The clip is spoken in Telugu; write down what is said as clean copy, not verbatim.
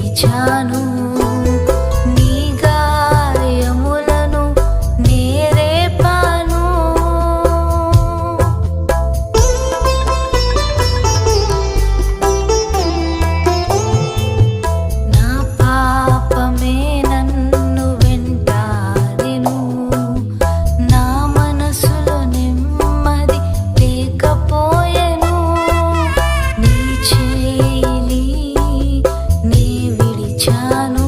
విడిచాను. నీ గాయములను నేరేపాను. నా పాపమే నన్ను వెంటాడెను. నా మనసులో నెమ్మది లేకపోయెను. నీ చేయి నీ విడిచాను.